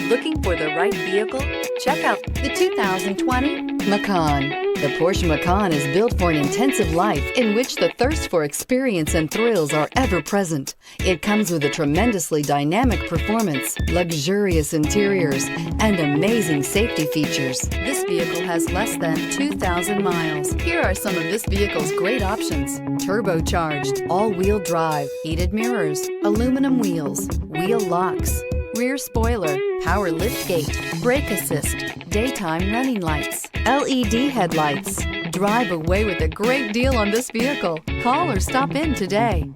Looking for the right vehicle? Check out the 2020 Macan. The Porsche Macan is built for an intensive life in which the thirst for experience and thrills are ever present. It comes with a tremendously dynamic performance, luxurious interiors, and amazing safety features. This vehicle has less than 2,000 miles. Here are some of this vehicle's great options: turbocharged, all-wheel drive, heated mirrors, aluminum wheels, wheel locks, rear spoiler, power liftgate, brake assist, daytime running lights, LED headlights. Drive away with a great deal on this vehicle. Call or stop in today.